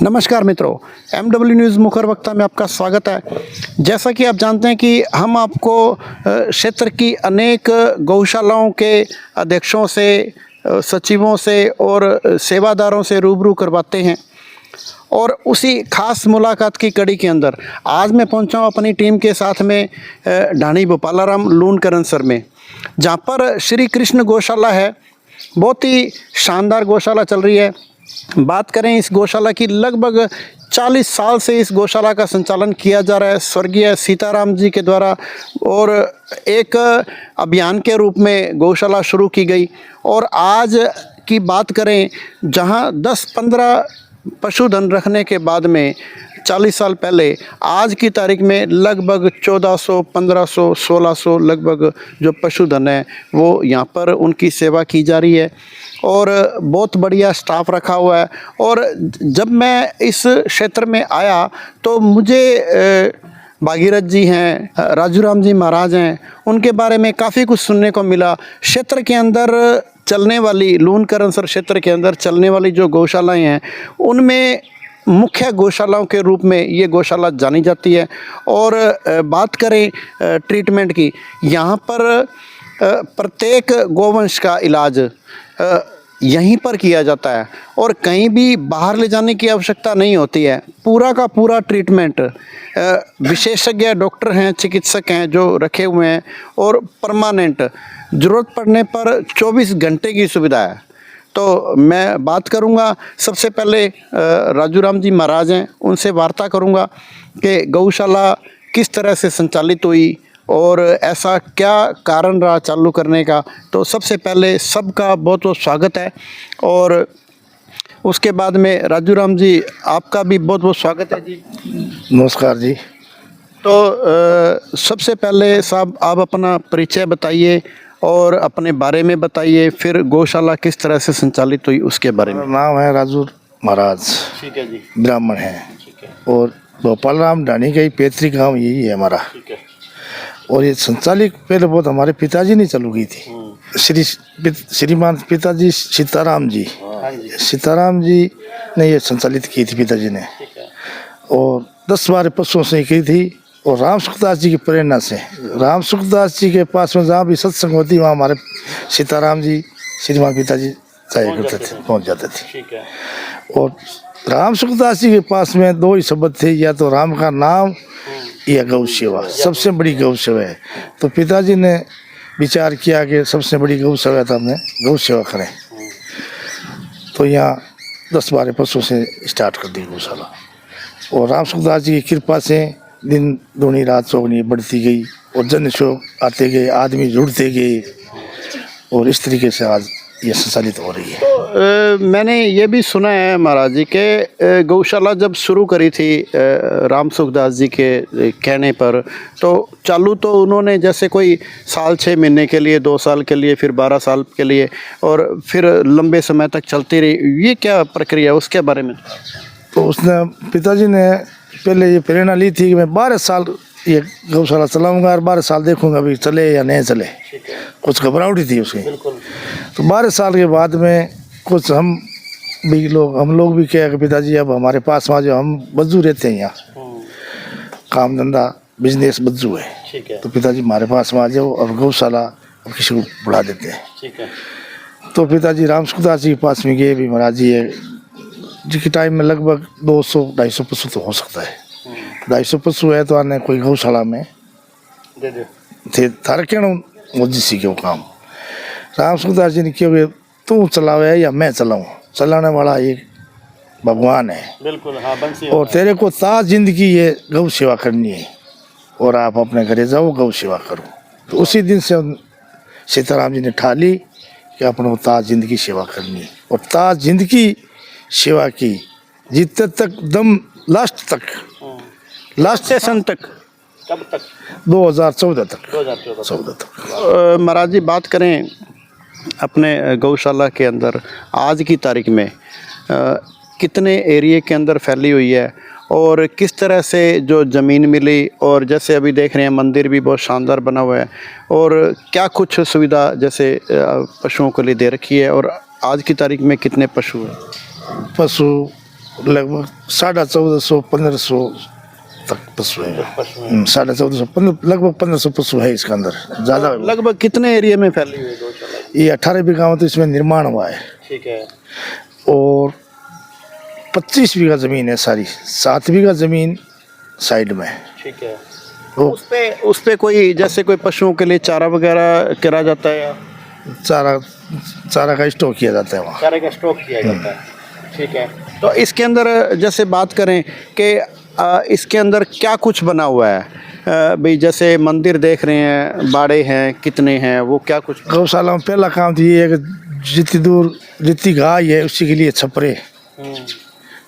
नमस्कार मित्रों, MW news मुखर वक्ता में आपका स्वागत है। जैसा कि आप जानते हैं कि हम आपको क्षेत्र की अनेक गौशालाओं के अध्यक्षों से, सचिवों से और सेवादारों से रूबरू करवाते हैं और उसी खास मुलाकात की कड़ी के अंदर आज मैं पहुंचा हूं अपनी टीम के साथ में ढाणी भोपालाराम लून करनसर में, जहां पर श्री कृष्ण गौशाला है। बहुत ही शानदार गौशाला चल रही है। बात करें इस गौशाला की, लगभग 40 साल से इस गौशाला का संचालन किया जा रहा है स्वर्गीय सीताराम जी के द्वारा, और एक अभियान के रूप में गौशाला शुरू की गई। और आज की बात करें, जहां 10-15 पशुधन रखने के बाद में 40 साल पहले आज की तारीख में लगभग 1400, 1500, 1600 लगभग जो पशुधन है वो यहाँ पर उनकी सेवा की जा रही है और बहुत बढ़िया स्टाफ रखा हुआ है। और जब मैं इस क्षेत्र में आया तो मुझे भागीरथ जी हैं, राजूराम जी महाराज हैं, उनके बारे में काफ़ी कुछ सुनने को मिला। क्षेत्र के अंदर चलने वाली, लून करनसर क्षेत्र के अंदर चलने वाली जो गौशालाएं हैं उनमें मुख्य गौशालाओं के रूप में ये गौशाला जानी जाती है। और बात करें ट्रीटमेंट की, यहाँ पर प्रत्येक गोवंश का इलाज यहीं पर किया जाता है और कहीं भी बाहर ले जाने की आवश्यकता नहीं होती है। पूरा का पूरा ट्रीटमेंट विशेषज्ञ डॉक्टर हैं, चिकित्सक हैं जो रखे हुए हैं और परमानेंट ज़रूरत पड़ने पर 24 घंटे की सुविधा है। तो मैं बात करूंगा, सबसे पहले राजूराम जी महाराज हैं, उनसे वार्ता करूंगा कि गौशाला किस तरह से संचालित हुई और ऐसा क्या कारण रहा चालू करने का। तो सबसे पहले सबका बहुत बहुत स्वागत है और उसके बाद में राजूराम जी आपका भी बहुत बहुत स्वागत है जी। नमस्कार जी। तो सबसे पहले साहब आप अपना परिचय बताइए और अपने बारे में बताइए, फिर गौशाला किस तरह से संचालित हुई उसके बारे में। नाम है राजू महाराज। ठीक है जी। ब्राह्मण है। ठीक है। और भोपालाराम ढाणी का ही पैतृक गाँव यही है हमारा। ठीक है। और ये संचालित पहले बहुत हमारे पिताजी ने चालू की थी। श्रीमान पिताजी सीताराम जी, सीताराम जी ने ये संचालित की थी पिताजी ने। और 10-12 पशुओं से की थी। और राम सुखदास जी की प्रेरणा से, राम सुखदास जी के पास में जहाँ भी सत्संग होती वहाँ हमारे सीताराम जी श्रीमान पिताजी जाया करते थे, पहुँच जाते थे। और राम सुखदास जी के पास में 2 ही शब्द थे, या तो राम का नाम या गौ सेवा, सबसे बड़ी गौ सेवा है। तो पिताजी ने विचार किया कि सबसे बड़ी गौ सेवा है तो हमने गौ सेवा करें। तो यहाँ 10-12 पशुओं से स्टार्ट कर दी गौशाला। और राम सुखदास जी की कृपा से दिन दूनी रात चौगनी बढ़ती गई और जन शोक आते गए, आदमी जुड़ते गए और इस तरीके से आज ये संचालित हो रही है। तो मैंने ये भी सुना है महाराज जी के गौशाला जब शुरू करी थी राम सुखदास जी के कहने पर, तो चालू तो उन्होंने जैसे कोई साल 6 महीने के लिए, 2 साल के लिए, फिर 12 साल के लिए और फिर लंबे समय तक चलती रही। ये क्या प्रक्रिया, उसके बारे में? तो उसने पिताजी ने पहले ये प्रेरणा ली थी कि मैं 12 साल ये गौशाला चलाऊंगा और 12 साल देखूंगा अभी चले या नहीं चले। कुछ घबराहट थी उसकी। तो 12 साल के बाद में कुछ हम लोग भी कहे कि पिताजी अब हमारे पास वहाँ जो हम बज्जू रहते हैं, यहाँ काम धंधा बिजनेस बज्जू है। तो पिताजी हमारे पास वहाँ जाओ और गौशाला अब किसी को बढ़ा देते हैं। तो पिताजी राम सुखदास जी के पास में गए, भी महाराज जी है जिसके टाइम में लगभग 200-250 पशु तो हो सकता है। 250 पशु है तो आने कोई गौशाला में थे थारा कहना मुझे सीखे वो काम। राम सुखदास जी ने क्यों तू चलावे या मैं चलाऊं, चलाने वाला एक भगवान है। बिल्कुल, हाँ, बंसी। और तेरे को ताज जिंदगी ये गौ सेवा करनी है और आप अपने घरे जाओ गौ सेवा करो। तो उसी दिन से सीताराम जी ने ठाली कि अपने ताज जिंदगी सेवा करनी है। और ताज जिंदगी सेवा की जितने तक दम लास्ट तक, लास्ट सेशन तक। कब तक? 2014 तक। 2014 तक। महाराज जी, बात करें अपने गौशाला के अंदर आज की तारीख में कितने एरिया के अंदर फैली हुई है और किस तरह से जो ज़मीन मिली, और जैसे अभी देख रहे हैं मंदिर भी बहुत शानदार बना हुआ है, और क्या कुछ सुविधा जैसे पशुओं के लिए दे रखी है, और आज की तारीख में कितने पशु हैं? पशु लगभग 1450-1500 तक पशु है। 1450 लगभग 1500 पशु है इसके अंदर, ज़्यादा। लगभग कितने एरिया में फैली हुई है गौशाला? ये 18 बीघा में तो इसमें निर्माण हुआ है, ठीक है। और 25 बीघा ज़मीन है सारी, 7 बीघा ज़मीन साइड में। ठीक है। वो उस पे कोई जैसे कोई पशुओं के लिए चारा वगैरह करा जाता है या चारा का स्टॉक किया जाता है वहाँ। चारे का स्टॉक किया जाता है, ठीक है। तो इसके अंदर जैसे बात करें कि इसके अंदर क्या कुछ बना हुआ है, भाई जैसे मंदिर देख रहे हैं, बाड़े हैं, कितने हैं, वो क्या कुछ? गौशाला में पहला काम तो ये है कि जितनी दूर जितनी गाय है उसी के लिए छपरे,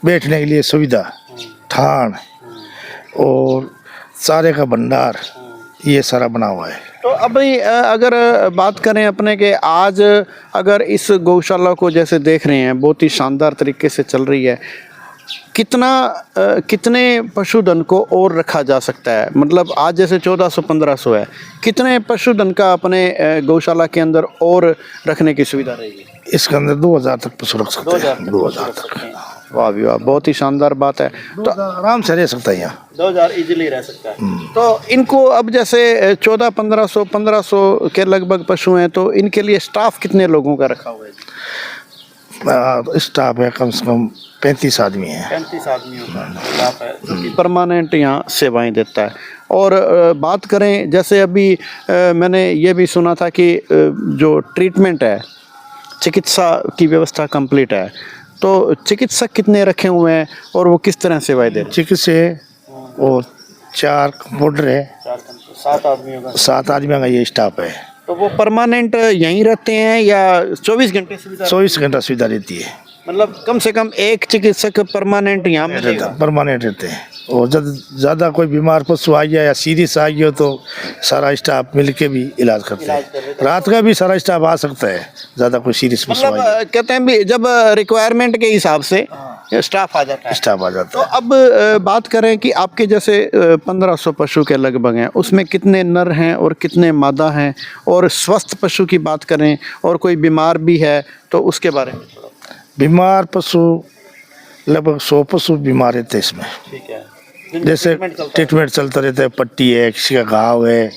बैठने के लिए सुविधा, ठाण और चारे का भंडार, ये सारा बना हुआ है। तो अभी अगर बात करें अपने के आज अगर इस गौशाला को जैसे देख रहे हैं बहुत ही शानदार तरीके से चल रही है, कितने पशुधन को और रखा जा सकता है? मतलब आज जैसे 1400-1500 है, कितने पशुधन का अपने गौशाला के अंदर और रखने की सुविधा रहेगी? इसके अंदर 2000 तक पशु रख सकते हैं। 2000 तक। वाह भी वाह, बहुत ही शानदार बात है। तो आराम से रह सकता है यहाँ, 2000 इजीली रह सकता है। तो इनको अब जैसे 1400-1500 के लगभग पशु हैं, तो इनके लिए स्टाफ कितने लोगों का रखा हुआ है? स्टाफ है कम से कम 35 आदमी है। 35 आदमियों का स्टाफ है जो कि परमानेंट यहाँ सेवाएं देता है। और बात करें जैसे अभी मैंने ये भी सुना था कि जो ट्रीटमेंट है, चिकित्सा की व्यवस्था कंप्लीट है, तो चिकित्सक कितने रखे हुए हैं और वो किस तरह सेवाएं दे रहे हैं? चिकित्सक और 4 कंपाउंडर है, 7 आदमियों का 7 आदमियों का ये स्टाफ है। तो वो परमानेंट यहीं रहते हैं या 24 घंटे सुविधा? 24 घंटा सुविधा रहती है, मतलब कम से कम एक चिकित्सक परमानेंट यहाँ मिलेगा? परमानेंट रहते हैं। और जब ज़्यादा कोई बीमार पशु आ गया या सीरियस आ गया तो सारा स्टाफ मिल के भी इलाज करते हैं। रात का भी सारा स्टाफ आ सकता है, ज़्यादा कोई सीरियस पशु आ गया। मतलब कहते हैं भी जब रिक्वायरमेंट के हिसाब से स्टाफ आ जाता है। स्टाफ आ जाता तो अब बात करें कि आपके जैसे 1500 पशु के लगभग हैं, उसमें कितने नर हैं और कितने मादा हैं, और स्वस्थ पशु की बात करें और कोई बीमार भी है तो उसके बारे में? बीमार पशु लगभग 100 पशु बीमार रहते हैं इसमें। ठीक है। जैसे ट्रीटमेंट चलता रहता है, पट्टी है, किसी का घाव है,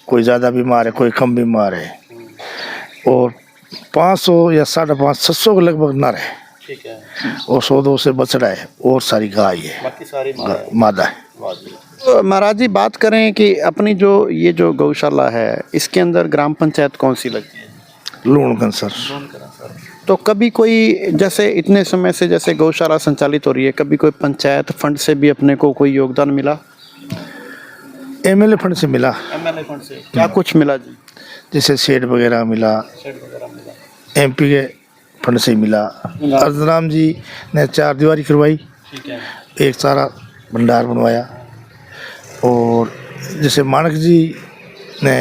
कोई ज़्यादा बीमार है, कोई कम बीमार है। और 500 या 550-600 के लगभग नर है। ठीक है। और 100-200 से बछड़ा है और सारी गाय है, बाकी सारी मादा है। तो महाराज जी बात करें कि अपनी जो ये जो गौशाला है, इसके अंदर ग्राम पंचायत कौन सी लगती है? लूणकन सर। तो कभी कोई जैसे इतने समय से जैसे गौशाला संचालित हो रही है, कभी कोई पंचायत फंड से भी अपने को कोई योगदान मिला? एमएलए फंड से मिला। एमएलए फंड से क्या कुछ मिला जी? जैसे शेड वगैरह मिला, एमपी के फंड से मिला। अर्धराम जी ने 4 दीवारी करवाई, ठीक है। एक सारा भंडार बनवाया। और जैसे मानक जी ने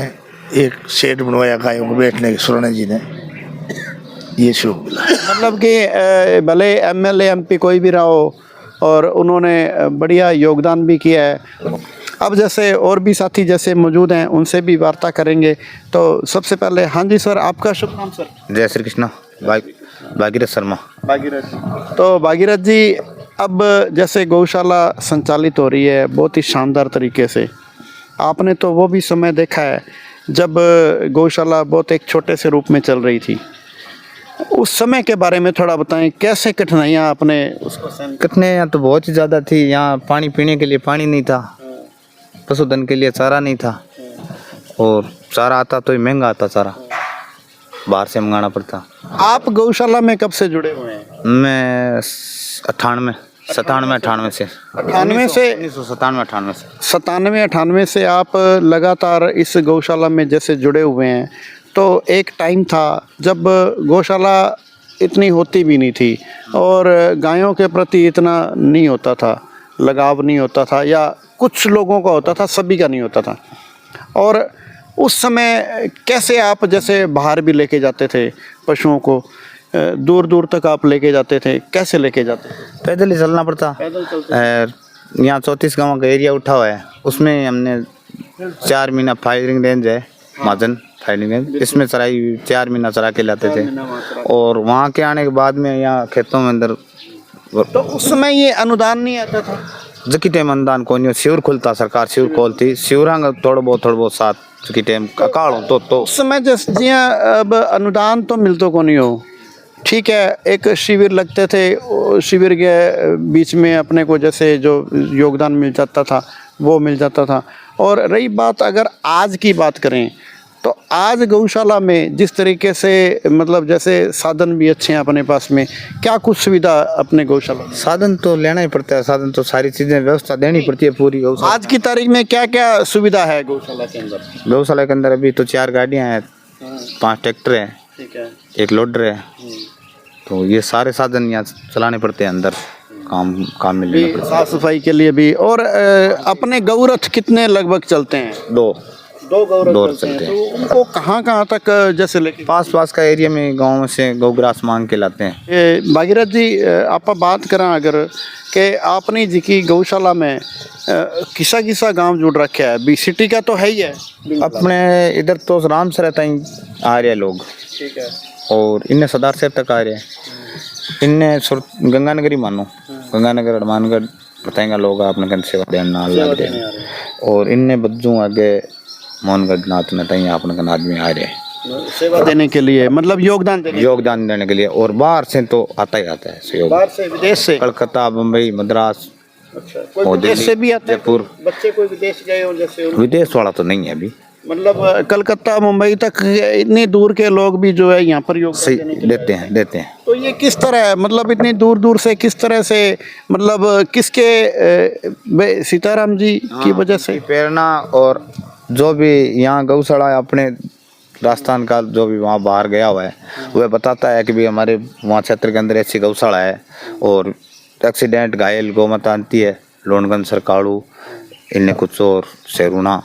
एक शेड बनवाया गायों को बैठने की, सुरणे जी ने ये शुरू मिला। मतलब कि भले एमएलए एमपी कोई भी रहा हो और उन्होंने बढ़िया योगदान भी किया है। अब जैसे और भी साथी जैसे मौजूद हैं, उनसे भी वार्ता करेंगे। तो सबसे पहले हाँ जी सर, आपका शुभ नाम सर? जय श्री कृष्णा। भागीरथ शर्मा। भागीरथ। तो भागीरथ जी, अब जैसे गौशाला संचालित हो रही है बहुत ही शानदार तरीके से, आपने तो वो भी समय देखा है जब गौशाला बहुत एक छोटे से रूप में चल रही थी। उस समय के बारे में थोड़ा बताएं, कैसे कठिनाइयाँ आपने उसको सहन? कठिनाइयाँ तो बहुत ही ज़्यादा थी। यहाँ पानी पीने के लिए पानी नहीं था, पशुधन के लिए चारा नहीं था, और चारा आता तो महंगा आता, चारा बाहर से मंगाना पड़ता। आप गौशाला में कब से जुड़े हुए हैं? मैं 98 से 97-98 से आप लगातार इस गौशाला में जैसे जुड़े हुए हैं। तो एक टाइम था जब गौशाला इतनी होती भी नहीं थी और गायों के प्रति इतना नहीं होता था, लगाव नहीं होता था, या कुछ लोगों का होता था, सभी का नहीं होता था। और उस समय कैसे आप जैसे बाहर भी लेके जाते थे पशुओं को, दूर दूर तक आप लेके जाते थे, कैसे लेके जाते थे? पैदल ही चलना पड़ता। यहाँ 34 गाँव का एरिया उठा हुआ है, उसमें हमने 4 महीना फायरिंग रेंज है, महाजन फायरिंग रेंज, इसमें चराई 4 महीना चरा के लाते थे। और वहाँ के आने के बाद में यहाँ खेतों में अंदर तो उस समय ये अनुदान नहीं आता था? जकी टाइम अनुदान को नहीं शिविर खुलता सरकार शिविर खोलती शिविर थोड़ा बहुत साथ जकी टाइम अकाल हो तो उस समय जैसे जियां अब अनुदान तो मिलतो को नहीं हो, ठीक है, एक शिविर लगते थे, वो शिविर के बीच में अपने को जैसे जो योगदान मिल जाता था वो मिल जाता था। और रही बात अगर आज की बात करें तो आज गौशाला में जिस तरीके से मतलब जैसे साधन भी अच्छे हैं अपने पास में, क्या कुछ सुविधा अपने गौशाला में? साधन तो लेना ही पड़ता है, साधन तो सारी चीजें व्यवस्था देनी पड़ती है पूरी गौशाला। आज की तारीख में क्या क्या सुविधा है गौशाला के अंदर? गौशाला के अंदर अभी तो 4 गाड़ियां हैं, 5 ट्रैक्टर हैं, ठीक है, 1 लोडर है, तो ये सारे साधन यहाँ चलाने पड़ते हैं अंदर काम में लेना पड़ता साफ सफाई के लिए भी। और अपने गौरथ कितने लगभग चलते हैं? है। 2 गौरथ चलते हैं। तो उनको कहाँ कहाँ तक जैसे लेके पास का एरिया में गाँव से गौग्रास मांग के लाते हैं। भागीरथ जी आप बात करें अगर कि आपने जी की गौशाला में किसा गांव जुड़ रखा है, बी सिटी का तो है ही है अपने इधर तो रामसर तक आ रहे हैं लोग, ठीक है, और इनने सदार से तक आ रहे हैं, इनने गंगानगर ही मानो, गंगानगर हनुमानगढ़ बताएंगे लोग आपने कन सेवा देना लग रहे हैं, और इनने बज्जू आगे मोहनगढ़ नाथ में तई आपने कन आदमी आ रहे हैं सेवा देने के लिए, मतलब योगदान देने के लिए। और बाहर से तो आता ही आता है सहयोग, बाहर से विदेश से, कलकत्ता मुंबई मद्रास, अच्छा, कोई विदेश से भी आते हैं? जयपुर। बच्चे कोई विदेश गए हो जैसे? विदेश वाला तो नहीं है अभी, मतलब कलकत्ता मुंबई तक इतनी दूर के लोग भी जो है यहाँ पर योगदान देते हैं। तो ये किस तरह है, मतलब इतनी दूर से किस तरह से, मतलब किसके सीताराम जी की वजह से प्रेरणा, और जो भी यहाँ गौशाला अपने राजस्थान का जो भी वहाँ बाहर गया हुआ है वह बताता है कि भाई हमारे वहाँ क्षेत्र के अंदर ऐसी गौशाला है, और एक्सीडेंट घायल गौमाता आती है लोनगंज सरकाड़ू, इनने कुछ और सेरुणा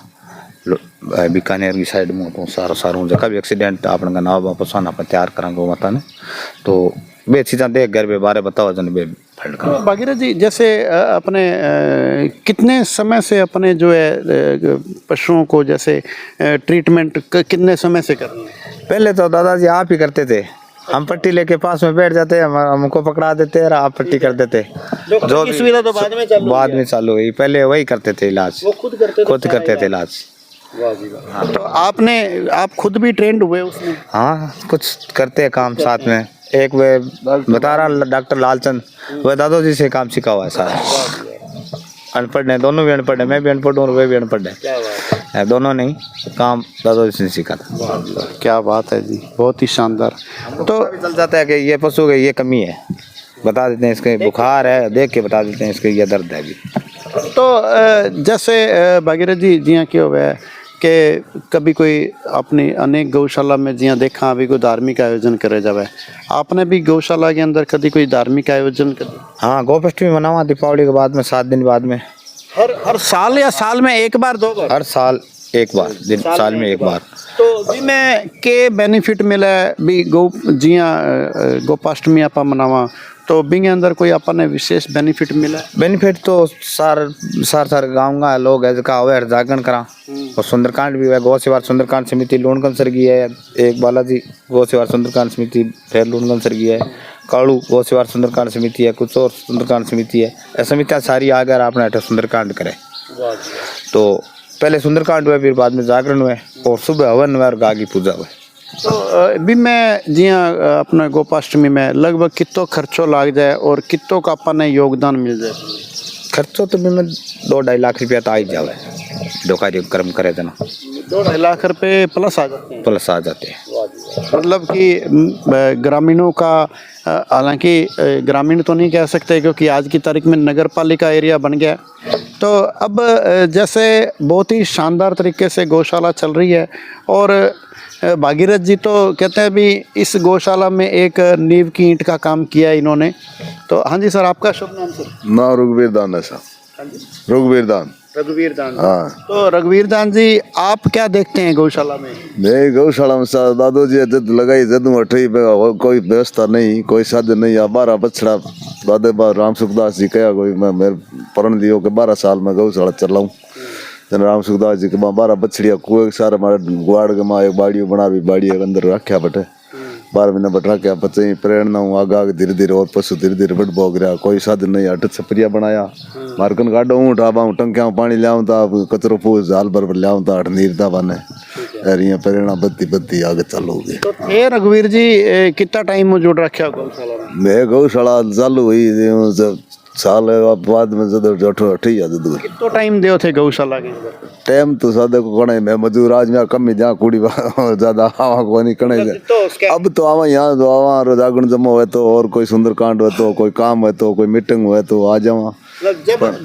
बीकानेर की साइड में तो सारों जगह भी एक्सीडेंट आपने का नाव वापस आना पर तैयार करा गौमाता ने, तो वे चीज़ें देख घर पे बारे बताओ जन बे तो भागीरथ जी जैसे अपने कितने समय से अपने जो है पशुओं को जैसे ट्रीटमेंट कितने समय से कर रहे हैं? पहले तो दादाजी आप ही करते थे, हम पट्टी लेके पास में बैठ जाते, हमको पकड़ा देते और आप पट्टी कर देते। जो भी सुविधा तो बाद में चालू हुई, पहले वही करते थे इलाज, वो खुद करते थे इलाज। हाँ, तो आप खुद भी ट्रेंड हुए उसमें? हाँ, कुछ करते हैं काम साथ में। एक वे बता रहा डॉक्टर लालचंद, वह दादाजी से काम सीखा हुआ है सारा। अनपढ़ है, दोनों भी अनपढ़ है, मैं भी अनपढ़ हूँ, वे भी अनपढ़ है, दोनों नहीं, काम दादाजी से सीखा था। क्या बात है जी, बहुत ही शानदार। तो चल जाता है कि ये पशु की ये कमी है, बता देते हैं इसके बुखार है, देख के बता देते हैं इसके ये दर्द है अभी। तो जैसे भागीरथ जी जियां क्या हुआ है कि कभी कोई अपनी अनेक गौशाला में जियां देखा अभी कोई धार्मिक आयोजन करे जावे, आपने भी गौशाला के अंदर कभी कोई धार्मिक आयोजन कर? हाँ, गोपाष्टमी मनावा दीपावली के बाद में 7 दिन बाद में। हर साल या साल में एक बार 2 बार? हर साल एक बार, साल में एक बार। तो जी में के बेनिफिट मिले भी जियां गोपाष्टमी आप मनावा तो बिंगे अंदर कोई अपन ने विशेष बेनिफिट मिला? बेनिफिट तो सार गाँव का लोग है जका अवेयर जागरण करा, और सुंदरकांड भी है, गौ सेवा सुंदरकांड समिति लोनगंज सर की है, एक बालाजी गौ सेवा सुंदरकांड समिति फिर लोनगंज सर की है, काड़ू गौ सेवा सुंदरकांड समिति है, कुछ और सुंदरकांड समिति है, ये समितियाँ सारी आकर आपने सुंदरकांड करे। तो पहले सुंदरकांड हुए, फिर बाद में जागरण हुए, और सुबह हवन हुए और गा की पूजा हुए। तो अभी मैं जियां अपना गोपाष्टमी में लगभग कितो खर्चो लाग जाए और कितो का अपन ने योगदान मिल जाए? खर्चो तो भी में 2-2.5 लाख रुपया तो आ ही जावे, दो कार्यक्रम करे देना, 2-2.5 लाख रुपए प्लस आ जाते हैं। मतलब कि ग्रामीणों का, हालांकि ग्रामीण तो नहीं कह सकते क्योंकि आज की तारीख में नगर पालिका एरिया बन गया, तो अब जैसे बहुत ही शानदार तरीके से गौशाला चल रही है। और भागीरथ जी तो कहते हैं भी इस गौशाला में एक नींव की ईंट का काम किया है इन्होंने। तो हाँ जी सर, आपका शुभ नाम सर? ना रघुवीर दान है सर, रघुवीर दान। रघुवीर दान, हाँ। तो रघुवीर दान जी आप क्या देखते हैं गौशाला में? नहीं, गौशाला में दादो जी जद लगाई जद अठी कोई व्यवस्था नहीं, कोई साधन नहीं। 12 बछड़ा दादे राम सुखदास जी कहा कोई मैं मेरे परण दियो के 12 साल में गौशाला चलाऊं। जन राम सुखदास जी के 12 बछड़िया कुएं सारे हमारे गुआड़ के माँ एक बाड़ी बना भी बाड़ी के अंदर रखा बटे 12 महीने बैठा के बच्चे प्रेरणा हूँ आगे आगे धीरे धीरे और पशु धीरे धीरे बढ़ भोग रहा कोई साधन नहीं अट छपरिया बनाया मारकन गाडो हूँ ढाबा हूँ टंकिया पानी लियाऊं तो कचरो फूस जाल भर लियाऊं तो अट नीरता बने यार ये प्रेरणा बत्ती बत्ती आगे चलोगे। तो ये रघुवीर जी कितना टाइम में जुड़ रखे हो गौशाला में? मैं गौशाला चालू हुई जब साल बाद में जब अठी आ जब कितना टाइम दियो थे गौशाला के अंदर? टाइम तो सादे को कणे मैं मजदूर आज में कम ही जा कुड़ी ज्यादा आवा को नहीं कणे तो उसके अब तो आवा यहाँ तो आवा रोजागण जमा हुए तो और कोई सुंदरकांड हो तो कोई काम है तो कोई मीटिंग हुए तो आ जावा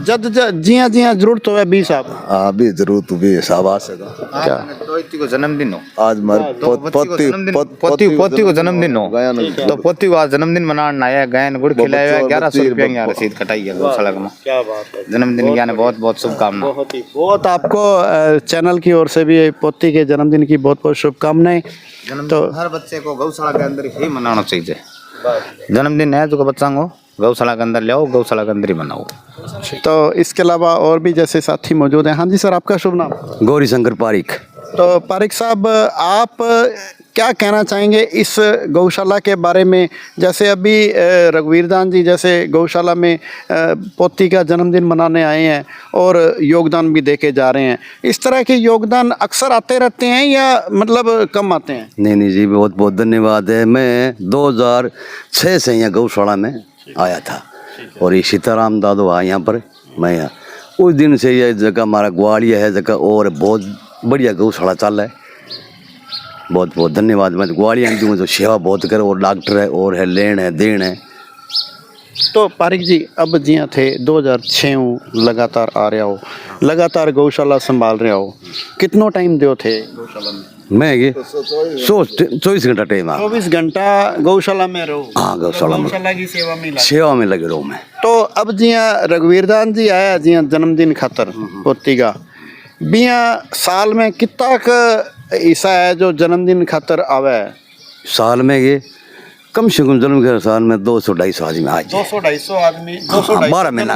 जब जिया जिया जरूरत हो बी साहब हाँ भी जरूर भी हिसाब आ सका क्या को जन्मदिन हो आज मारे पोती को जन्मदिन हो तो पोती को आज जन्मदिन मनाने आया गायन गुड़ खिलाया 1100 रुपया की रसीद कटाई है गौशाला में। क्या बात है, जन्मदिन की बहुत बहुत शुभकामनाएं। बहुत आपको चैनल की ओर से भी पोती के जन्मदिन की बहुत बहुत शुभकामनाएं। तो हर बच्चे को गौशाला के अंदर ही मनाना चाहिए। जन्मदिन है तो बच्चा को गौशाला के अंदर ले आओ, गौशाला के अंदर ही मनाओ। तो इसके अलावा और भी जैसे साथी मौजूद हैं। हाँ जी सर, आपका शुभ नाम? गौरी शंकर पारिक। तो पारिक साहब, आप क्या कहना चाहेंगे इस गौशाला के बारे में? जैसे अभी रघुवीर दान जी जैसे गौशाला में पोती का जन्मदिन मनाने आए हैं और योगदान भी देके जा रहे हैं, इस तरह के योगदान अक्सर आते रहते हैं या मतलब कम आते हैं? नहीं जी, बहुत बहुत धन्यवाद है। मैं 2006 से यहाँ गौशाला में आया था और ये सीताराम दादू आया यहाँ पर। मैं यहाँ उस दिन से ये जगह हमारा ग्वालिया है जगह और बहुत बढ़िया गौशाला चल रहा है। बहुत बहुत धन्यवाद। मैं ग्वालिया में जो सेवा बहुत करे और डॉक्टर है और है लेन है देन है। तो पारिक जी, अब जिया थे 2006 लगातार आ रहा हो, लगातार गौशाला संभाल रहे हो, कितनो टाइम दो थे गौशाला में? मैं ये 24 घंटा टाइम आ 24 घंटा गौशाला में रहो? हाँ, गौशाला में की सेवा में लगे रहो मैं। तो अब जिया रघुवीर दान जी आया जिया जन्मदिन खातर पोती का बिया साल में कितना ऐसा है जो जन्मदिन खातर आवे? साल में ये कम से कम जन्म के साल में 200-250 आदमी आज 200-250 आदमी 12 महीना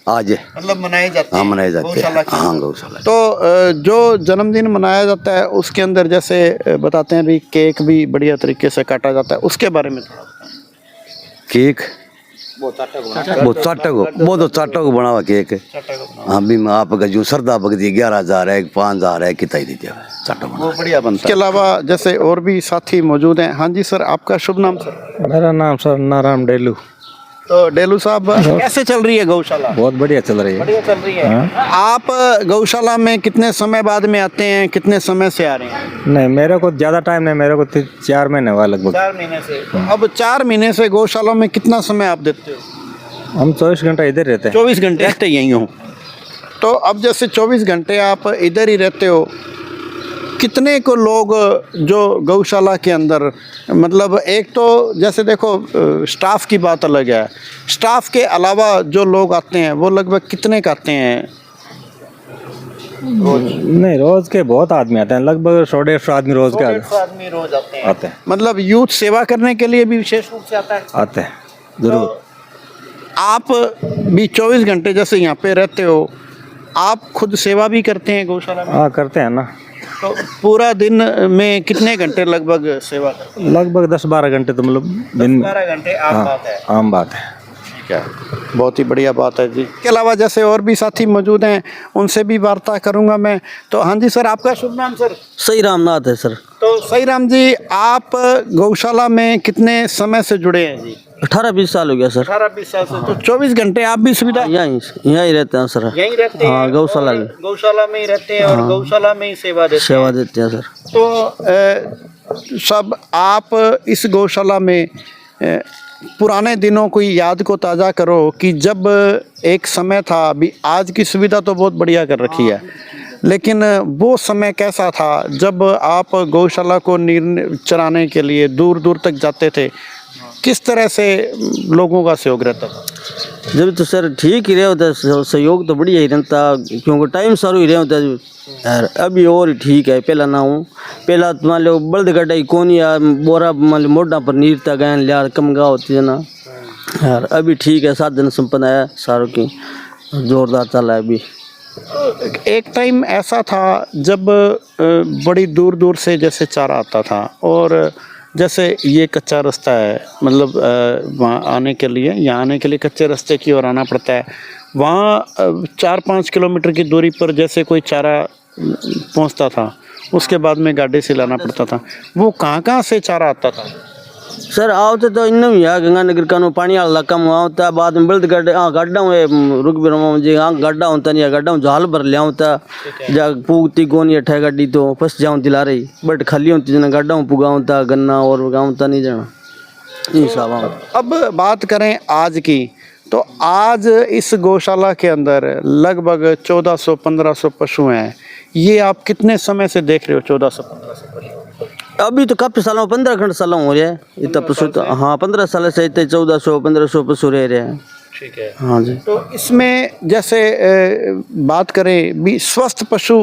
आज मतलब मनाए जाते हैं। हाँ, मनाए जाते गौशाला हैं। के। हाँ, गौशाला। तो जो जन्मदिन मनाया जाता है उसके अंदर जैसे बताते हैं भी केक भी बढ़िया तरीके से काटा जाता है, उसके बारे में थोड़ा बताएं। केक वो चाटा को बना हुआ केक है। हाँ भी मैं आपका जो सरदा बगदी 11,000 है 5,000 है कितना ही दीजिए चाटा बना, वो बढ़िया बनता है। इसके अलावा जैसे और भी साथी मौजूद हैं। हाँ जी सर, आपका शुभ नाम सर? मेरा नाम सर नारायण डेलू। तो डेलू साहब, कैसे चल रही है गौशाला? बहुत बढ़िया चल रही है। बढ़िया चल रही है। आप गौशाला में कितने समय बाद में आते हैं, कितने समय से आ रहे हैं? नहीं, मेरे को ज़्यादा टाइम नहीं, मेरे को 4 महीने हुआ लगभग। 4 महीने से। तो अब 4 महीने से गौशाला में कितना समय आप देते हो? हम 24 घंटा इधर रहते हैं। 24 घंटे रहते यहीं हो। तो अब जैसे 24 घंटे आप इधर ही रहते हो, कितने को लोग जो गौशाला के अंदर, मतलब एक तो जैसे देखो स्टाफ की बात अलग है, स्टाफ के अलावा जो लोग आते हैं वो लगभग कितने का आते हैं? नहीं, रोज के बहुत आदमी आते हैं, लगभग 150 आदमी रोज के आदमी रोज आते हैं। हैं। मतलब यूथ सेवा करने के लिए भी विशेष रूप से आते हैं जरूर। आप भी 24 घंटे जैसे यहाँ पे रहते हो, आप खुद सेवा भी करते हैं गौशाला में? हाँ, करते हैं ना। तो पूरा दिन में कितने घंटे लगभग सेवा करते हैं? लगभग 10-12 घंटे तो मतलब दिन में। 12 घंटे आम बात है। आम बात है। क्या बहुत ही बढ़िया बात है जी। इसके अलावा जैसे और भी साथी मौजूद हैं, उनसे भी वार्ता करूंगा मैं। तो हाँ जी सर, आपका शुभ नाम सर? सही रामनाथ है सर। तो सही राम जी, आप गौशाला में कितने समय से जुड़े हैं जी? 18-20 साल हो गया सर। 18-20 साल से। तो 24 घंटे आप भी सुविधा यहीं रहते हैं सर। यहीं रहते हैं? हाँ, गौशाला और गौशाला में ही रहते हैं और गौशाला में ही सेवा देते हैं सर। तो सब आप इस गौशाला में पुराने दिनों को याद को ताज़ा करो कि जब एक समय था, अभी आज की सुविधा तो बहुत बढ़िया कर रखी है, लेकिन वो समय कैसा था जब आप गौशाला को चराने के लिए दूर दूर तक जाते थे? किस तरह से लोगों का सहयोग रहता था? जब तो सर ठीक ही रहे होता, सहयोग तो बढ़िया ही रहता क्योंकि टाइम सारू ही रहे होता यार। अभी और ठीक है, पहला ना हूँ। पहला मान लो बल्द गड्ढाई कौन या बोरा मान लो मोटा पर नीरता गए लिया कम गाँव होती है ना यार। अभी ठीक है, साधन संपन्न है सारों की, जोरदार चला है अभी। एक टाइम ऐसा था जब बड़ी दूर दूर से जैसे चारा आता था, और जैसे ये कच्चा रास्ता है, मतलब वहाँ आने के लिए, यहाँ आने के लिए कच्चे रास्ते की ओर आना पड़ता है। वहाँ 4-5 किलोमीटर की दूरी पर जैसे कोई चारा पहुँचता था, उसके बाद में गाड़ी से लाना पड़ता था। वो कहाँ से चारा आता था? सर आवते तो इन भी है गंगानगर का नो पानी वाला कम होता है, बाद में बल्द गड्ढे गड्ढा रुक भी रहा जी, गड्ढा होता नहीं है, गड्ढा झाल भर लिया होता जा पूगती गोनी अठा गड्डी तो फंस जाऊँ दिला रही, बट खाली होती जना गड्ढा पुगा होता गन्ना और गाँव होता नहीं जाना हिसाब। अब बात करें आज की, तो आज इस गौशाला के अंदर लगभग 1400-1500 पशु हैं। ये आप कितने समय से देख रहे हो 1400-1500 पशु? अभी तो काफी सालों 15 सालों हो रहे हैं इतना पशु तो, हाँ 15 साल से इतने 1400-1500 पशु रह रहे हैं। ठीक है। हाँ जी। तो इसमें जैसे बात करें भी स्वस्थ पशु,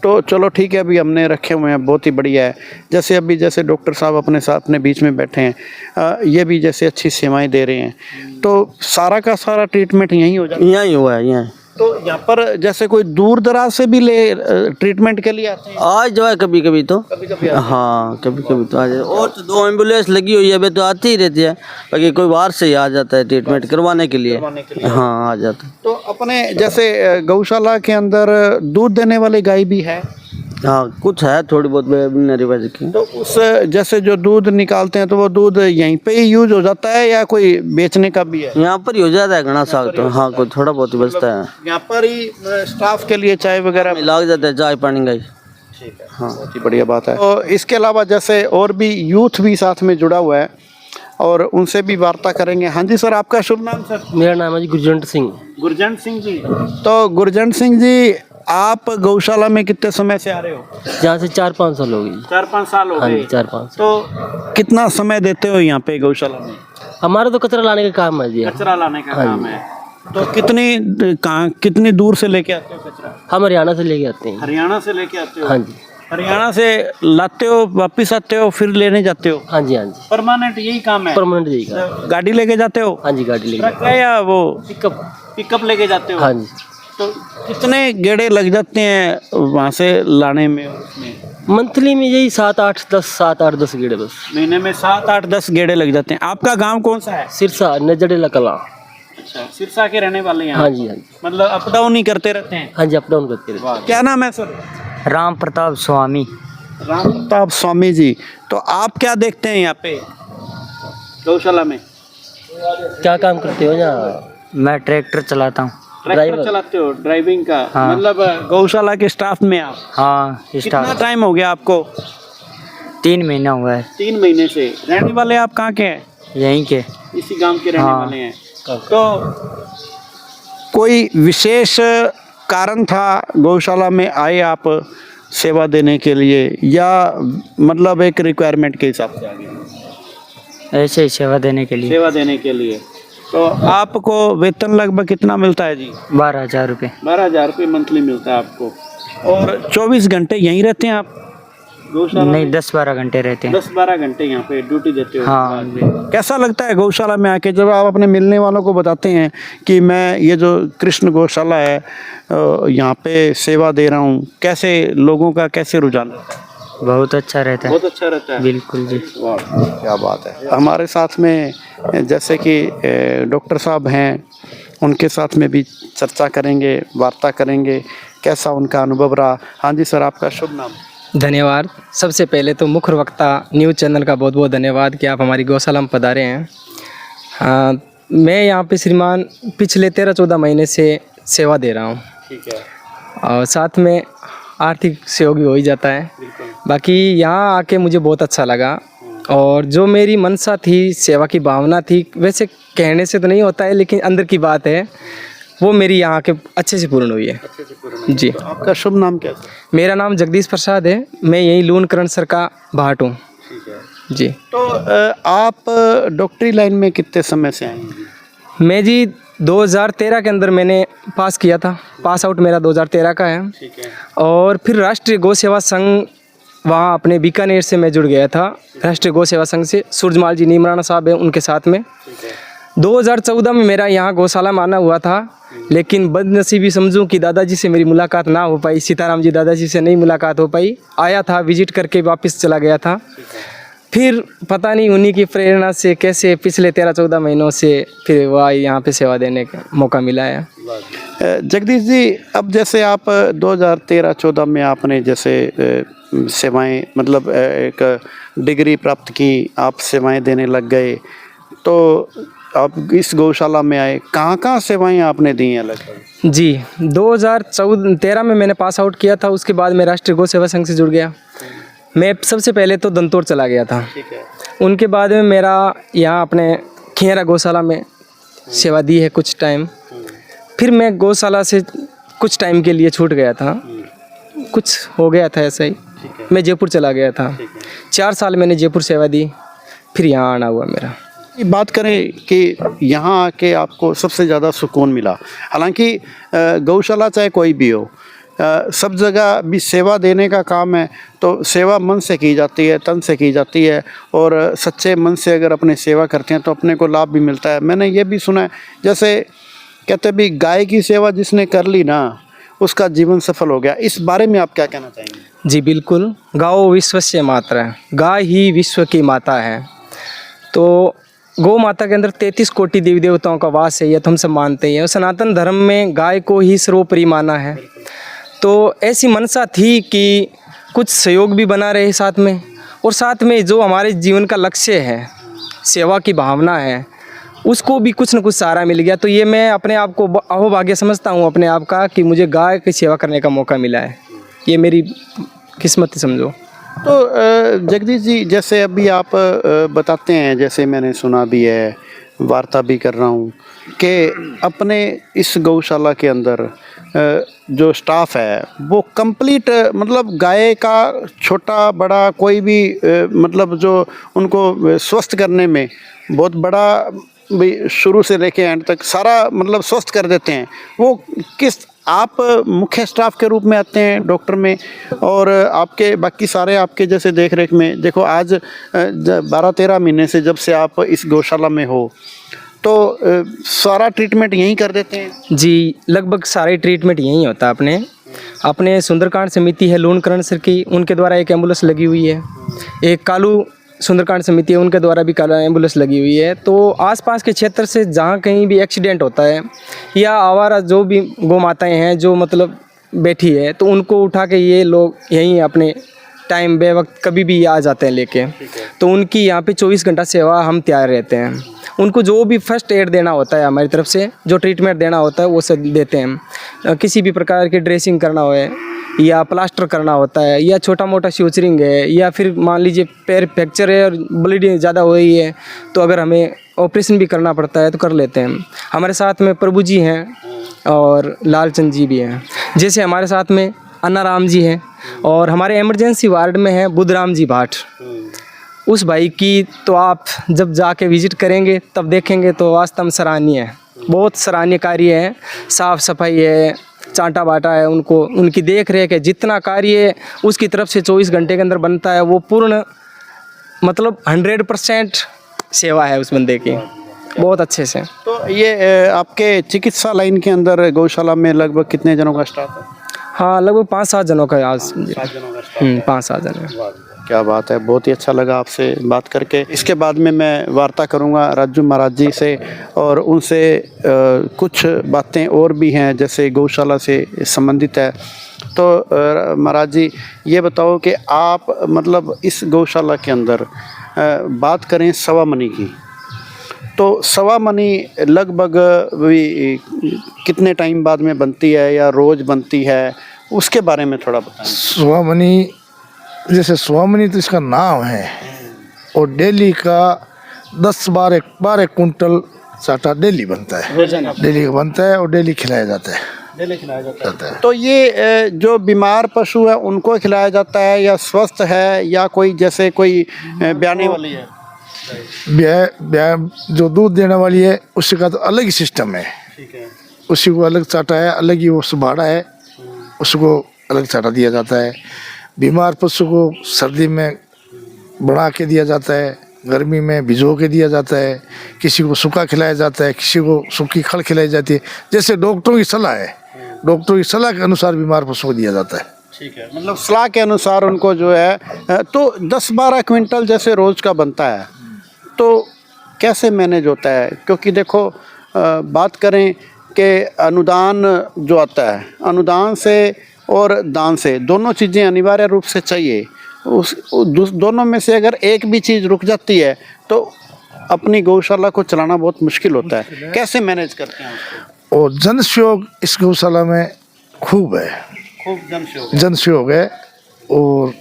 तो चलो ठीक है, अभी हमने रखे हुए हैं, बहुत ही बढ़िया है। जैसे अभी जैसे डॉक्टर साहब अपने साथ अपने बीच में बैठे हैं, ये भी जैसे अच्छी सेवाएं दे रहे हैं, तो सारा का सारा ट्रीटमेंट यहीं हो जाता है? यहाँ ही हुआ है यहाँ। तो यहाँ पर जैसे कोई दूर दराज से भी ले ट्रीटमेंट के लिए आते हैं? आज जो है कभी कभी तो, कभी हाँ कभी कभी तो आ जाए, और तो 2 एम्बुलेंस लगी हुई है अभी तो आती ही रहती है, बाकी कोई बाहर से ही आ जाता है ट्रीटमेंट करवाने के लिए। हाँ आ जाता है। तो अपने जैसे गौशाला के अंदर दूध देने वाली गाय भी है? हाँ कुछ है थोड़ी बहुत रिवाज की। तो उस जैसे जो दूध निकालते हैं, तो वो दूध यहीं पे ही यूज हो जाता है या कोई बेचने का भी है? यहाँ पर ही हो जाता है घना साग तो, हाँ कोई थोड़ा बहुत ही बचता है। यहाँ पर ही स्टाफ के लिए चाय वगैरह लग जाता है चाय पानी का ही। ठीक है, हाँ बहुत ही बढ़िया बात है। तो इसके अलावा जैसे और भी यूथ भी साथ में जुड़ा हुआ है, और उनसे भी वार्ता करेंगे। हाँ जी सर, आपका शुभ नाम सर? मेरा नाम है जी गुरजंट सिंह। गुरजंट सिंह जी। तो गुरजंट सिंह जी, आप गौशाला में कितने समय से आ रहे हो? यहाँ से 4-5 साल हो गई। 4-5 साल हो गए? 4-5। तो कितना समय देते हो यहाँ पे गौशाला में? हमारा तो कचरा लाने का काम है जी। कचरा लाने का काम है। तो कितनी दूर से लेके आते हो कचरा? हम हरियाणा से लेके आते हैं। हरियाणा से लेके आते हो? हाँ जी। हरियाणा से लाते हो, वापिस आते हो, फिर लेने जाते हो? हाँ जी हाँ जी। परमानेंट यही काम है? परमानेंट यही काम। गाड़ी लेके जाते हो? हाँ जी गाड़ी लेके। ट्रक है या वो पिकअप लेके जाते हो? हाँ जी। तो कितने गेड़े लग जाते हैं वहाँ से लाने में? मंथली में यही 7-8-10 गेड़े बस। महीने में 7-8-10 गेड़े लग जाते हैं। आपका गांव कौन सा है? सिरसा नजरेला कला। अच्छा, सिरसा के रहने वाले हैं? हाँ जी हाँ जी। मतलब अप डाउन ही करते रहते हैं? हाँ जी अप डाउन करते रहते। क्या नाम है सर? राम प्रताप स्वामी। राम प्रताप स्वामी जी। तो आप क्या देखते हैं यहाँ पे गौशाला में? क्या काम करते हो यहाँ? मैं ट्रैक्टर चलाता हूँ। ट्रैक्टर चलाते हो? ड्राइविंग का? हाँ। मतलब गौशाला के स्टाफ में आप? हाँ कितना टाइम हो गया आपको? 3 महीना हुआ है। 3 महीने से। रहने वाले आप कहाँ के हैं? यहीं के, इसी गांव के रहने हाँ। वाले हैं। तो कोई विशेष कारण था गौशाला में आए आप सेवा देने के लिए, या मतलब एक रिक्वायरमेंट के हिसाब से आ गए? ऐसे ही सेवा देने के लिए। सेवा देने के लिए। तो आपको वेतन लगभग कितना मिलता है जी? 12,000 रुपये। 12,000 रुपये मंथली मिलता है आपको। और 24 घंटे यहीं रहते हैं आप गौशाला? नहीं 10-12 घंटे रहते हैं। 10-12 घंटे यहाँ पे ड्यूटी देते हो? हाँ। कैसा लगता है गौशाला में आके, जब आप अपने मिलने वालों को बताते हैं कि मैं ये जो कृष्ण गौशाला है यहाँ पे सेवा दे रहा हूँ, कैसे लोगों का कैसे रुझान रहता है? बहुत अच्छा रहता है। बहुत अच्छा रहता है। बिल्कुल जी। वाह क्या बात है। हमारे साथ में जैसे कि डॉक्टर साहब हैं, उनके साथ में भी चर्चा करेंगे, वार्ता करेंगे, कैसा उनका अनुभव रहा। हाँ जी सर, आपका शुभ नाम? धन्यवाद। सबसे पहले तो मुख्य वक्ता न्यूज़ चैनल का बहुत बहुत धन्यवाद कि आप हमारी गौशाला में पधारे हैं। मैं यहाँ पे श्रीमान पिछले 13-14 महीने से सेवा दे रहा हूँ। ठीक है। और साथ में आर्थिक सहयोग भी हो ही जाता है। बाकी यहाँ आके मुझे बहुत अच्छा लगा, और जो मेरी मनसा थी, सेवा की भावना थी, वैसे कहने से तो नहीं होता है लेकिन अंदर की बात है, वो मेरी यहाँ के अच्छे से पूर्ण हुई है। जी। तो आपका शुभ नाम क्या है? मेरा नाम जगदीश प्रसाद है। मैं यहीं लून करण सर का भाट हूँ। ठीक है जी। तो आप डॉक्टरी लाइन में कितने समय से आए हैं? मैं जी 2013 के अंदर मैंने पास किया था। पास आउट मेरा 2013 का है। ठीक है। और फिर राष्ट्रीय गौ सेवा संघ, वहाँ अपने बीकानेर से मैं जुड़ गया था राष्ट्रीय गौ सेवा संघ से। सूरजमाल जी नीमराना साहब हैं उनके साथ में। 2014 में मेरा यहाँ गौशाला में आना हुआ था, लेकिन बदनसीबी समझूं कि दादाजी से मेरी मुलाकात ना हो पाई। सीताराम जी दादाजी से नहीं मुलाकात हो पाई। आया था, विजिट करके वापस चला गया था। फिर पता नहीं उन्हीं की प्रेरणा से कैसे पिछले 13-14 महीनों से फिर वह यहाँ पे सेवा देने का मौका मिला है। जगदीश जी, अब जैसे आप 2013-14 में आपने जैसे सेवाएं मतलब एक डिग्री प्राप्त की, आप सेवाएं देने लग गए, तो आप इस गौशाला में आए, कहाँ सेवाएं आपने दी हैं लगभग? जी, 2013 में मैंने पास आउट किया था। उसके बाद मैं राष्ट्रीय गौ सेवा संघ से जुड़ गया। मैं सबसे पहले तो दंतोर चला गया था। ठीक है। उनके बाद में मेरा यहाँ अपने खियरा गौशाला में सेवा दी है कुछ टाइम। फिर मैं गौशाला से कुछ टाइम के लिए छूट गया था, कुछ हो गया था ऐसा ही। मैं जयपुर चला गया था। 4 साल मैंने जयपुर सेवा दी, फिर यहाँ आना हुआ मेरा। बात करें कि यहाँ आके आपको सबसे ज़्यादा सुकून मिला, हालांकि गौशाला चाहे कोई भी हो, सब जगह भी सेवा देने का काम है, तो सेवा मन से की जाती है, तन से की जाती है, और सच्चे मन से अगर अपने सेवा करते हैं तो अपने को लाभ भी मिलता है। मैंने ये भी सुना है, जैसे कहते भी गाय की सेवा जिसने कर ली ना, उसका जीवन सफल हो गया। इस बारे में आप क्या कहना चाहेंगे? जी बिल्कुल, गौ विश्वस्य मातृ, गाय ही विश्व की माता है। तो गौ माता के अंदर 33 कोटि देवी देवताओं का वास है, यह तो हम सब मानते ही हैं। सनातन धर्म में गाय को ही सर्वोपरि माना है। तो ऐसी मनसा थी कि कुछ सहयोग भी बना रहे साथ में, और साथ में जो हमारे जीवन का लक्ष्य है, सेवा की भावना है, उसको भी कुछ न कुछ सहारा मिल गया। तो ये मैं अपने आप को अहोभाग्य समझता हूँ अपने आप का, कि मुझे गाय की सेवा करने का मौका मिला है। ये मेरी किस्मत समझो। तो जगदीश जी, जैसे अभी आप बताते हैं, जैसे मैंने सुना भी है, वार्ता भी कर रहा हूँ, कि अपने इस गौशाला के अंदर जो स्टाफ है वो कंप्लीट, मतलब गाय का छोटा बड़ा कोई भी मतलब जो उनको स्वस्थ करने में बहुत बड़ा भी, शुरू से लेके एंड तक सारा मतलब स्वस्थ कर देते हैं। वो किस, आप मुख्य स्टाफ के रूप में आते हैं डॉक्टर में, और आपके बाकी सारे आपके जैसे देख रेख में, देखो आज 12-13 महीने से जब से आप इस गौशाला में हो, तो सारा ट्रीटमेंट यहीं कर देते हैं? जी, लगभग सारे ट्रीटमेंट यहीं होता है। अपने सुंदरकांड समिति है लूणकरण सर की, उनके द्वारा एक एम्बुलेंस लगी हुई है। एक कालू सुंदरकांड समिति है, उनके द्वारा भी काला एम्बुलेंस लगी हुई है। तो आसपास के क्षेत्र से जहाँ कहीं भी एक्सीडेंट होता है, या आवारा जो भी गौ माताएँ हैं जो मतलब बैठी है, तो उनको उठा के ये लोग यहीं अपने टाइम बे वक्त कभी भी आ जाते हैं लेके। तो उनकी यहाँ पे 24 घंटा सेवा हम तैयार रहते हैं। उनको जो भी फर्स्ट एड देना होता है हमारी तरफ से, जो ट्रीटमेंट देना होता है वो सब देते हैं हम। किसी भी प्रकार की ड्रेसिंग करना हो, या प्लास्टर करना होता है, या छोटा मोटा स्यूचरिंग है, या फिर मान लीजिए पैर फ्रैक्चर है और ब्लीडिंग ज़्यादा हो रही है, तो अगर हमें ऑपरेशन भी करना पड़ता है तो कर लेते हैं। हमारे साथ में प्रभु जी हैं और लालचंद जी भी हैं। जैसे हमारे साथ में अन्नाराम जी हैं, और हमारे इमरजेंसी वार्ड में हैं बुद्धराम जी भाट। उस भाई की तो आप जब जाके विजिट करेंगे तब देखेंगे, तो वास्तव में सराहनीय है, बहुत सराहनीय कार्य है। साफ़ सफाई है, चांटा बाटा है, उनको उनकी देख रेख है, जितना कार्य उसकी तरफ से 24 घंटे के अंदर बनता है, वो पूर्ण मतलब 100% सेवा है उस बंदे की, बहुत अच्छे से। तो ये आपके चिकित्सा लाइन के अंदर गौशाला में लगभग कितने जनों का स्टाफ है? हाँ, लगभग 5-7 जनों का आज 7 जनों का स्टाफ। 5-7 जन है। क्या बात है, बहुत ही अच्छा लगा आपसे बात करके। इसके बाद में मैं वार्ता करूंगा राजू महाराज जी से, और उनसे कुछ बातें और भी हैं जैसे गौशाला से संबंधित है। तो महाराज जी, ये बताओ कि आप मतलब इस गौशाला के अंदर बात करें सवा मनी की, तो सवा मनी लगभग भी कितने टाइम बाद में बनती है या रोज़ बनती है, उसके बारे में थोड़ा बताएं। सुहामनी, जैसे सुहामनी तो इसका नाम है, और डेली का 10-12 कुंटल चाटा डेली बनता है, डेली बनता है और डेली खिलाया जाता है। डेली खिलाया जाता है। तो ये जो बीमार पशु है उनको खिलाया जाता है, या स्वस्थ है, या कोई जैसे कोई ब्याने वाली है? जो दूध देने वाली है उसका तो अलग ही सिस्टम है। ठीक है। उसी को अलग चाटा है, अलग ही वो सुभाड़ा है, उसको अलग चाटा दिया जाता है। बीमार पशु को सर्दी में बना के दिया जाता है, गर्मी में भिजो के दिया जाता है, किसी को सूखा खिलाया जाता है, किसी को सूखी खल खिलाई जाती है। जैसे डॉक्टरों की सलाह है, डॉक्टरों की सलाह के अनुसार बीमार पशु को दिया जाता है। ठीक है, मतलब सलाह के अनुसार उनको जो है तो 10-12 क्विंटल जैसे रोज का बनता है, तो कैसे मैनेज होता है? क्योंकि देखो बात करें कि अनुदान जो आता है, अनुदान से और दान से दोनों चीज़ें अनिवार्य रूप से चाहिए। दोनों में से अगर एक भी चीज़ रुक जाती है तो अपनी गौशाला को चलाना बहुत मुश्किल होता है। कैसे मैनेज करते हैं उसको? और जन सहयोग इस गौशाला में खूब है, खूब जन सहयोग है और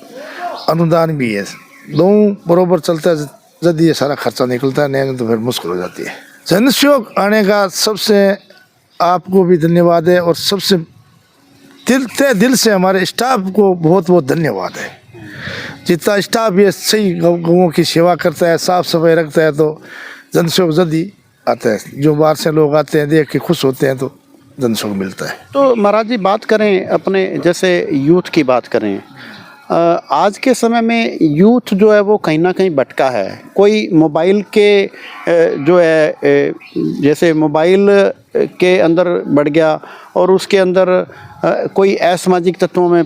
अनुदान भी है, दोनों बरोबर चलता है। यदि ये सारा खर्चा निकलता है नहीं तो फिर मुश्किल हो जाती है। जन सहयोग आने का सबसे आपको भी धन्यवाद है और सबसे दिल से हमारे स्टाफ को बहुत बहुत धन्यवाद है। जितना स्टाफ ये सही गौओं की सेवा करता है, साफ सफाई रखता है, तो जन सहयोग जल्दी आता है। जो बाहर से लोग आते हैं देख के खुश होते हैं तो जन सहयोग मिलता है। तो महाराज जी बात करें अपने जैसे यूथ की बात करें, आज के समय में यूथ जो है वो कहीं ना कहीं भटका है। कोई मोबाइल के जो है जैसे मोबाइल के अंदर बढ़ गया और उसके अंदर कोई असामाजिक तत्वों में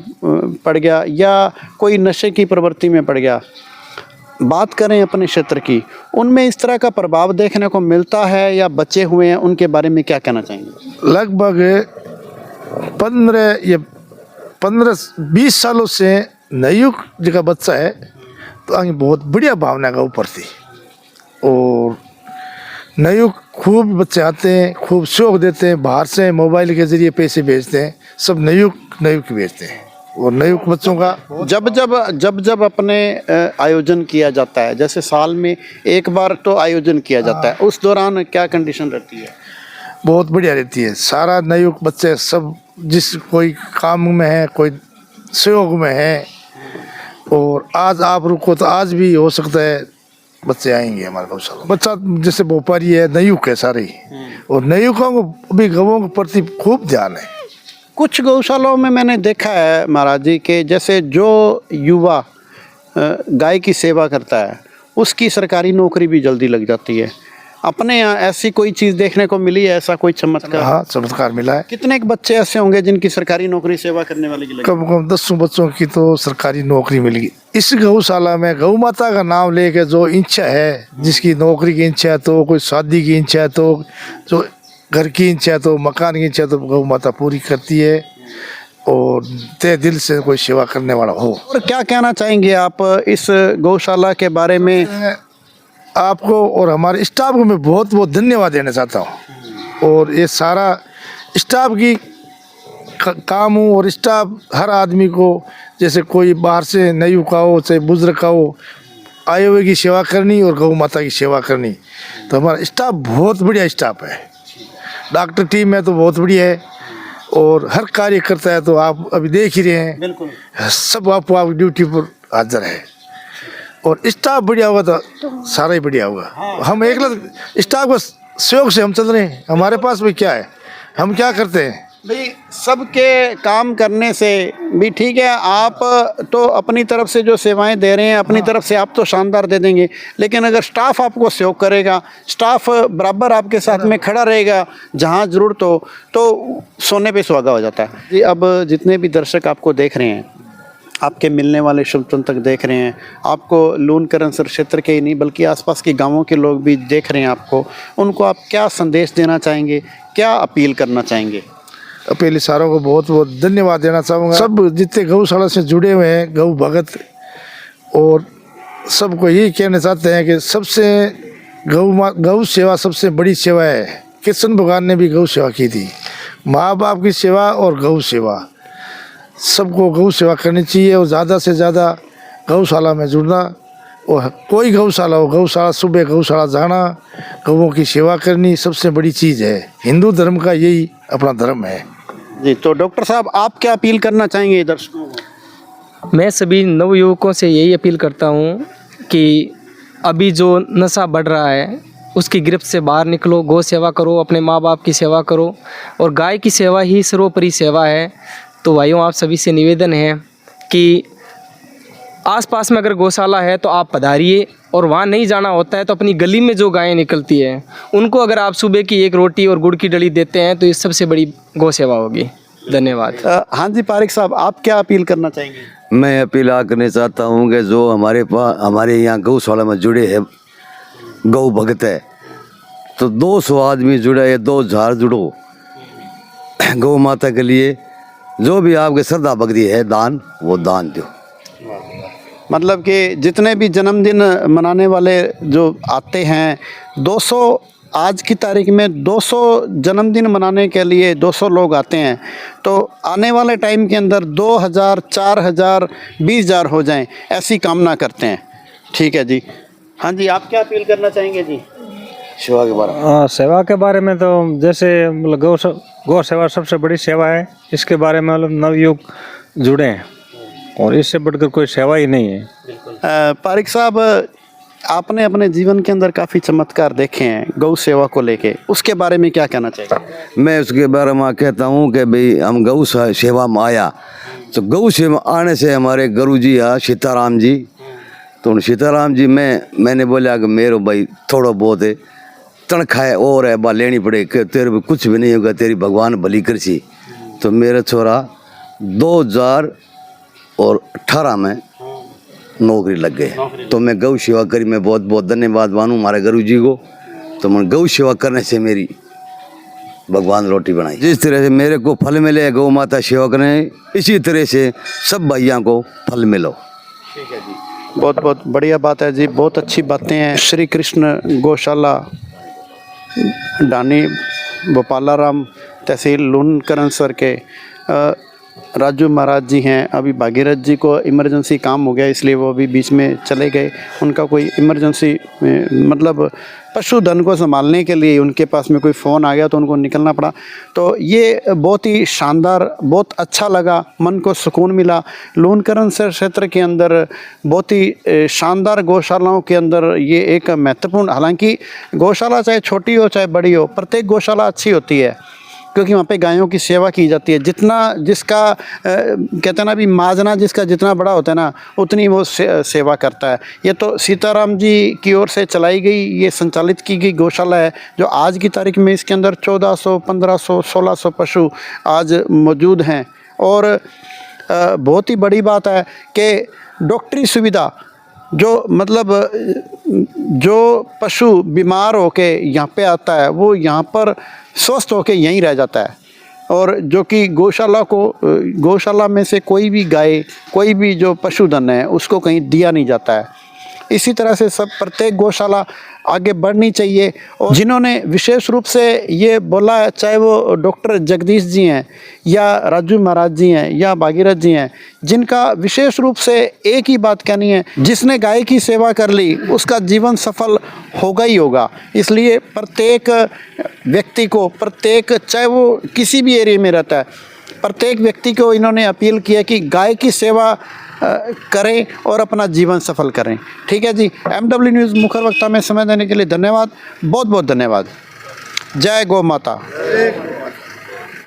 पड़ गया या कोई नशे की प्रवृत्ति में पड़ गया। बात करें अपने क्षेत्र की, उनमें इस तरह का प्रभाव देखने को मिलता है या बचे हुए हैं, उनके बारे में क्या कहना चाहेंगे? लगभग 15-20 सालों से नयुग जी का बच्चा है तो आगे बहुत बढ़िया भावना का ऊपर थी और नयुग खूब बच्चे आते हैं, खूब शौक देते हैं, बाहर से मोबाइल के जरिए पैसे भेजते हैं, सब नयुग भेजते हैं। और नयुग बच्चों का जब अपने आयोजन किया जाता है, जैसे साल में एक बार तो आयोजन किया जाता है, उस दौरान क्या कंडीशन रहती है? बहुत बढ़िया रहती है। सारा नयुग बच्चे सब जिस कोई काम में है, कोई सहयोग में है, और आज आप रुको तो आज भी हो सकता है बच्चे आएंगे हमारे गौशाला। बच्चा जैसे व्यापारी है, नयुग है सारे, और नयुगों को भी गौओं के प्रति खूब ध्यान है। कुछ गौशालाओं में मैंने देखा है महाराज जी के जैसे जो युवा गाय की सेवा करता है उसकी सरकारी नौकरी भी जल्दी लग जाती है। अपने यहाँ ऐसी कोई चीज़ देखने को मिली है, ऐसा कोई चमत्कार? हाँ, चमत्कार मिला है। कितने बच्चे ऐसे होंगे जिनकी सरकारी नौकरी सेवा करने वाले की लगी? कम कम 10 बच्चों की तो सरकारी नौकरी मिलेगी। इस गौशाला में गौ माता का नाम लेके जो इच्छा है, जिसकी नौकरी की इच्छा है, तो कोई शादी की इच्छा है, तो जो घर की इच्छा है, तो मकान की इच्छा है, तो गौ माता पूरी करती है और तय दिल से कोई सेवा करने वाला हो। और क्या कहना चाहेंगे आप इस गौशाला के बारे में? आपको और हमारे स्टाफ को मैं बहुत बहुत धन्यवाद देना चाहता हूँ। और ये सारा स्टाफ की काम हो, और स्टाफ हर आदमी को, जैसे कोई बाहर से नयू का हो चाहे बुजुर्ग का हो, आए हुए की सेवा करनी और गौ माता की सेवा करनी, तो हमारा स्टाफ बहुत बढ़िया स्टाफ है। डॉक्टर टीम है तो बहुत बढ़िया है और हर कार्य करता है, तो आप अभी देख ही रहे हैं। बिल्कुल, सब आप ड्यूटी पर हाजिर है और स्टाफ बढ़िया होगा तो सारा ही बढ़िया होगा। हम एक स्टाफ का सहयोग से हम चल रहे हैं। हमारे पास भी क्या है, हम क्या करते हैं भाई, सबके काम करने से भी ठीक है। आप तो अपनी तरफ से जो सेवाएं दे रहे हैं, अपनी तरफ से आप तो शानदार दे देंगे, लेकिन अगर स्टाफ आपको सहयोग करेगा, स्टाफ बराबर आपके साथ में खड़ा रहेगा, जहां ज़रूरत हो तो सोने पे सुहागा हो जाता है जी। अब जितने भी दर्शक आपको देख रहे हैं, आपके मिलने वाले शुभचंद तक देख रहे हैं, आपको लूनकरनसर क्षेत्र के ही नहीं बल्कि आसपास के गांवों के लोग भी देख रहे हैं आपको, उनको आप क्या संदेश देना चाहेंगे, क्या अपील करना चाहेंगे? अपील सारों को बहुत बहुत धन्यवाद देना चाहूँगा। सब जितने गौशाला से जुड़े हुए हैं, गौ भगत, और सबको यही कहना चाहते हैं कि सबसे गौ सेवा सबसे बड़ी सेवा है। कृष्ण भगवान ने भी गौ सेवा की थी, माँ बाप की सेवा और गौ सेवा। सबको गौ सेवा करनी चाहिए और ज़्यादा से ज़्यादा गौशाला में जुड़ना, और कोई गौशाला हो, गौशाला सुबह गौशाला जाना, गौओं की सेवा करनी सबसे बड़ी चीज़ है। हिंदू धर्म का यही अपना धर्म है जी। तो डॉक्टर साहब, आप क्या अपील करना चाहेंगे दर्शकों को? मैं सभी नवयुवकों से यही अपील करता हूँ कि अभी जो नशा बढ़ रहा है उसकी गिरफ्त से बाहर निकलो, गौ सेवा करो, अपने माँ बाप की सेवा करो, और गाय की सेवा ही सर्वोपरि सेवा है। तो भाइयों, आप सभी से निवेदन है कि आसपास में अगर गौशाला है तो आप पधारिए, और वहाँ नहीं जाना होता है तो अपनी गली में जो गायें निकलती हैं उनको अगर आप सुबह की एक रोटी और गुड़ की डली देते हैं तो ये सबसे बड़ी गौ सेवा होगी। धन्यवाद। हाँ जी पारिक साहब, आप क्या अपील करना चाहेंगे? मैं अपील करना चाहता हूँ कि जो हमारे यहाँ गौशाला में जुड़े हैं गौ भक्त है, तो 200 आदमी जुड़े है, 2000 जुड़ो गौ माता के लिए। जो भी आपके श्रद्धा भक्ति है दान, वो दान दो। मतलब कि जितने भी जन्मदिन मनाने वाले जो आते हैं, 200 आज की तारीख में 200 जन्मदिन मनाने के लिए 200 लोग आते हैं, तो आने वाले टाइम के अंदर 2000, 4000, 20000 हो जाएं, ऐसी कामना करते हैं। ठीक है जी। हाँ जी, आप क्या अपील करना चाहेंगे जी सेवा के बारे में? हाँ, सेवा के बारे में तो जैसे मतलब गौ सेवा सबसे बड़ी सेवा है, इसके बारे में मतलब नवयुग जुड़े हैं और इससे बढ़कर कोई सेवा ही नहीं है। पारिक साहब, आपने अपने जीवन के अंदर काफ़ी चमत्कार देखे हैं गौ सेवा को लेके, उसके बारे में क्या कहना चाहिए? मैं उसके बारे में कहता हूँ कि भाई हम गौ सेवा में आया, तो गौ सेवा आने से हमारे गुरु जी है सीताराम जी, तो उन सीताराम जी मैंने बोला कि मेरे भाई थोड़ा बहुत है तनख्वाह है और है बा लेनी पड़े कि तेरे को कुछ भी नहीं होगा, तेरी भगवान भली कर सी। तो मेरा छोरा 2018 में नौकरी लग गए, तो मैं गौ सेवा करी। मैं बहुत बहुत धन्यवाद मानूँ हमारे गुरु जी को। तो मैं गौ सेवा करने से मेरी भगवान रोटी बनाई। जिस तरह से मेरे को फल मिले गौ माता सेवा करने, इसी तरह से सब भैया को फल मिलो। ठीक है जी, बहुत बहुत बढ़िया बात है जी, बहुत अच्छी बातें हैं। श्री कृष्ण गौशाला डानी गोपालाराम तहसील लूनकरनसर के राजू महाराज जी हैं। अभी भागीरथ जी को इमरजेंसी काम हो गया, इसलिए वो अभी बीच में चले गए। उनका कोई इमरजेंसी मतलब पशुधन को संभालने के लिए उनके पास में कोई फ़ोन आ गया तो उनको निकलना पड़ा। तो ये बहुत ही शानदार, बहुत अच्छा लगा, मन को सुकून मिला। लूनकरनसर क्षेत्र के अंदर बहुत ही शानदार गौशालाओं के अंदर ये एक महत्वपूर्ण, हालांकि गौशाला चाहे छोटी हो चाहे बड़ी हो, प्रत्येक गौशाला अच्छी होती है क्योंकि वहाँ पे गायों की सेवा की जाती है। जितना जिसका कहते हैं ना भी माजना जिसका जितना बड़ा होता है ना, उतनी वो सेवा करता है। ये तो सीताराम जी की ओर से चलाई गई, ये संचालित की गई गौशाला है, जो आज की तारीख में इसके अंदर 1400, 1500, 1600 पशु आज मौजूद हैं। और बहुत ही बड़ी बात है कि डॉक्टरी सुविधा, जो मतलब जो पशु बीमार होके यहाँ पे आता है वो यहाँ पर स्वस्थ होके यहीं रह जाता है। और जो कि गौशाला में से कोई भी गाय, कोई भी जो पशुधन है उसको कहीं दिया नहीं जाता है। इसी तरह से सब प्रत्येक गौशाला आगे बढ़नी चाहिए। और जिन्होंने विशेष रूप से ये बोला है, चाहे वो डॉक्टर जगदीश जी हैं या राजू महाराज जी हैं या भागीरथ जी हैं, जिनका विशेष रूप से एक ही बात कहनी है, जिसने गाय की सेवा कर ली उसका जीवन सफल होगा ही होगा। इसलिए प्रत्येक व्यक्ति को, चाहे वो किसी भी एरिया में रहता है, प्रत्येक व्यक्ति को इन्होंने अपील किया कि गाय की सेवा करें और अपना जीवन सफल करें। ठीक है जी। MW न्यूज़ मुखर वक्ता में समय देने के लिए धन्यवाद, बहुत बहुत धन्यवाद। जय गौ माता।